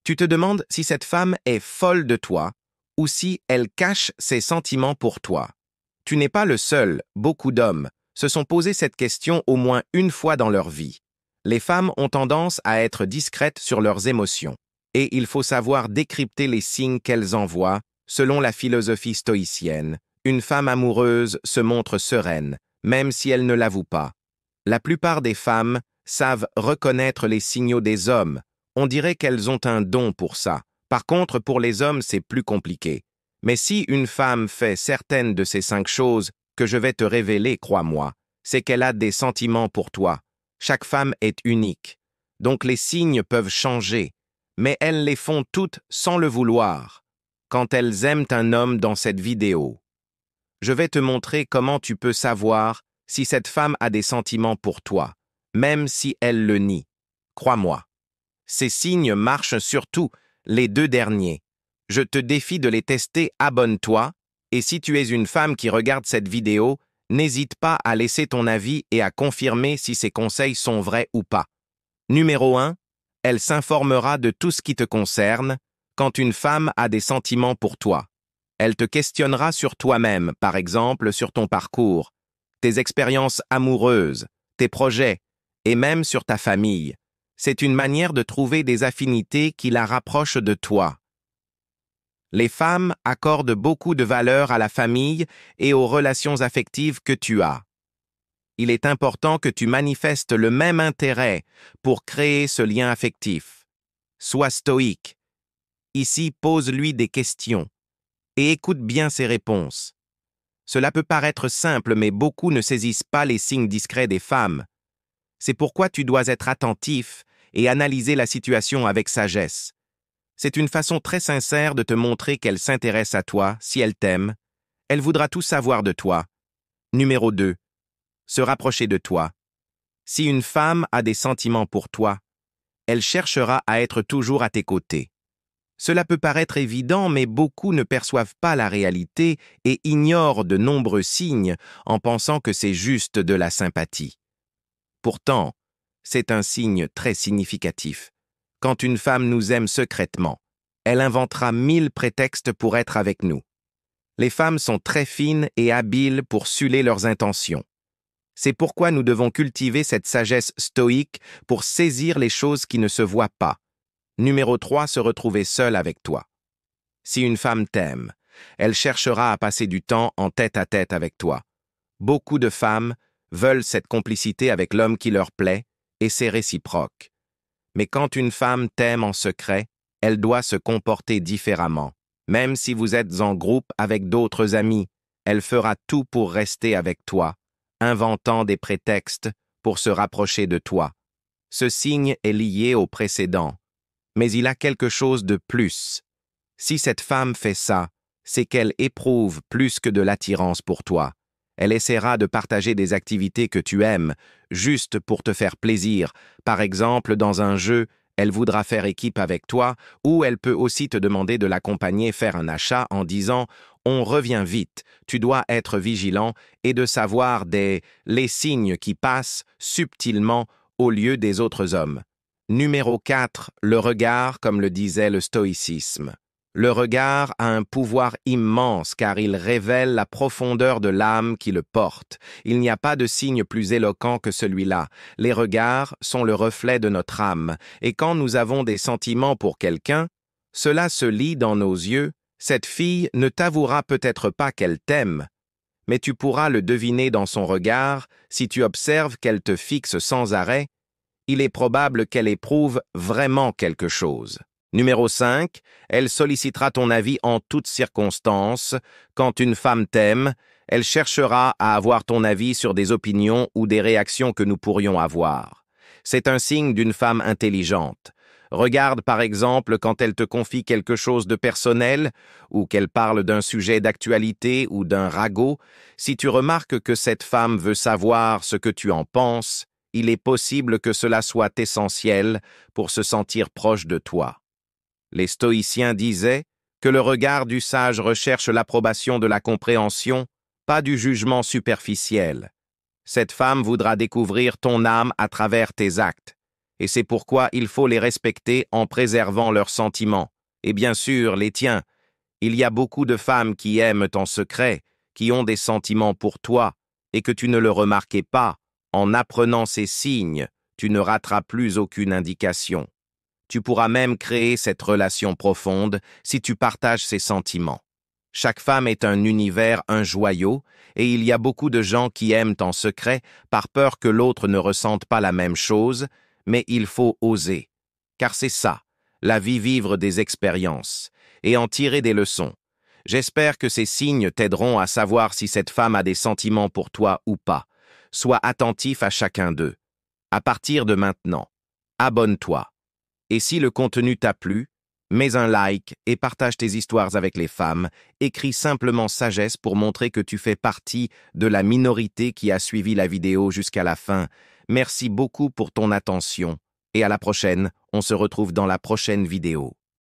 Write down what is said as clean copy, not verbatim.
Tu te demandes si cette femme est folle de toi ou si elle cache ses sentiments pour toi. Tu n'es pas le seul, beaucoup d'hommes se sont posés cette question au moins une fois dans leur vie. Les femmes ont tendance à être discrètes sur leurs émotions, et il faut savoir décrypter les signes qu'elles envoient. Selon la philosophie stoïcienne, une femme amoureuse se montre sereine, même si elle ne l'avoue pas. La plupart des femmes savent reconnaître les signaux des hommes. On dirait qu'elles ont un don pour ça. Par contre, pour les hommes, c'est plus compliqué. Mais si une femme fait certaines de ces 5 choses que je vais te révéler, crois-moi, c'est qu'elle a des sentiments pour toi. Chaque femme est unique. Donc les signes peuvent changer, mais elles les font toutes sans le vouloir, quand elles aiment un homme dans cette vidéo. Je vais te montrer comment tu peux savoir si cette femme a des sentiments pour toi, même si elle le nie. Crois-moi. Ces signes marchent surtout les 2 derniers. Je te défie de les tester, abonne-toi, et si tu es une femme qui regarde cette vidéo, n'hésite pas à laisser ton avis et à confirmer si ces conseils sont vrais ou pas. Numéro 1, elle s'informera de tout ce qui te concerne quand une femme a des sentiments pour toi. Elle te questionnera sur toi-même, par exemple sur ton parcours, tes expériences amoureuses, tes projets, et même sur ta famille. C'est une manière de trouver des affinités qui la rapprochent de toi. Les femmes accordent beaucoup de valeur à la famille et aux relations affectives que tu as. Il est important que tu manifestes le même intérêt pour créer ce lien affectif. Sois stoïque. Ici, pose-lui des questions et écoute bien ses réponses. Cela peut paraître simple, mais beaucoup ne saisissent pas les signes discrets des femmes. C'est pourquoi tu dois être attentif et analyser la situation avec sagesse. C'est une façon très sincère de te montrer qu'elle s'intéresse à toi, si elle t'aime. Elle voudra tout savoir de toi. Numéro 2. Se rapprocher de toi. Si une femme a des sentiments pour toi, elle cherchera à être toujours à tes côtés. Cela peut paraître évident, mais beaucoup ne perçoivent pas la réalité et ignorent de nombreux signes en pensant que c'est juste de la sympathie. Pourtant, c'est un signe très significatif. Quand une femme nous aime secrètement, elle inventera 1000 prétextes pour être avec nous. Les femmes sont très fines et habiles pour celer leurs intentions. C'est pourquoi nous devons cultiver cette sagesse stoïque pour saisir les choses qui ne se voient pas. Numéro 3, se retrouver seule avec toi. Si une femme t'aime, elle cherchera à passer du temps en tête-à-tête avec toi. Beaucoup de femmes veulent cette complicité avec l'homme qui leur plaît, et c'est réciproque. Mais quand une femme t'aime en secret, elle doit se comporter différemment. Même si vous êtes en groupe avec d'autres amis, elle fera tout pour rester avec toi, inventant des prétextes pour se rapprocher de toi. Ce signe est lié au précédent, mais il a quelque chose de plus. Si cette femme fait ça, c'est qu'elle éprouve plus que de l'attirance pour toi. Elle essaiera de partager des activités que tu aimes, juste pour te faire plaisir. Par exemple, dans un jeu, elle voudra faire équipe avec toi, ou elle peut aussi te demander de l'accompagner faire un achat en disant « On revient vite, tu dois être vigilant » et de savoir les signes qui passent subtilement au lieu des autres hommes. Numéro 4, le regard, comme le disait le stoïcisme. Le regard a un pouvoir immense car il révèle la profondeur de l'âme qui le porte. Il n'y a pas de signe plus éloquent que celui-là. Les regards sont le reflet de notre âme, et quand nous avons des sentiments pour quelqu'un, cela se lit dans nos yeux. Cette fille ne t'avouera peut-être pas qu'elle t'aime, mais tu pourras le deviner dans son regard si tu observes qu'elle te fixe sans arrêt. Il est probable qu'elle éprouve vraiment quelque chose. Numéro 5, elle sollicitera ton avis en toutes circonstances. Quand une femme t'aime, elle cherchera à avoir ton avis sur des opinions ou des réactions que nous pourrions avoir. C'est un signe d'une femme intelligente. Regarde par exemple quand elle te confie quelque chose de personnel ou qu'elle parle d'un sujet d'actualité ou d'un ragot. Si tu remarques que cette femme veut savoir ce que tu en penses, il est possible que cela soit essentiel pour se sentir proche de toi. Les stoïciens disaient que le regard du sage recherche l'approbation de la compréhension, pas du jugement superficiel. Cette femme voudra découvrir ton âme à travers tes actes. et c'est pourquoi il faut les respecter en préservant leurs sentiments, et bien sûr les tiens. Il y a beaucoup de femmes qui aiment en secret, qui ont des sentiments pour toi, et que tu ne le remarquais pas. En apprenant ces signes, tu ne rateras plus aucune indication. Tu pourras même créer cette relation profonde si tu partages ces sentiments. Chaque femme est un univers, un joyau, et il y a beaucoup de gens qui aiment en secret par peur que l'autre ne ressente pas la même chose, mais il faut oser. Car c'est ça, la vie, vivre des expériences, et en tirer des leçons. J'espère que ces signes t'aideront à savoir si cette femme a des sentiments pour toi ou pas. Sois attentif à chacun d'eux. À partir de maintenant, abonne-toi. Et si le contenu t'a plu, mets un like et partage tes histoires avec les femmes. Écris simplement sagesse pour montrer que tu fais partie de la minorité qui a suivi la vidéo jusqu'à la fin. Merci beaucoup pour ton attention. Et à la prochaine, on se retrouve dans la prochaine vidéo.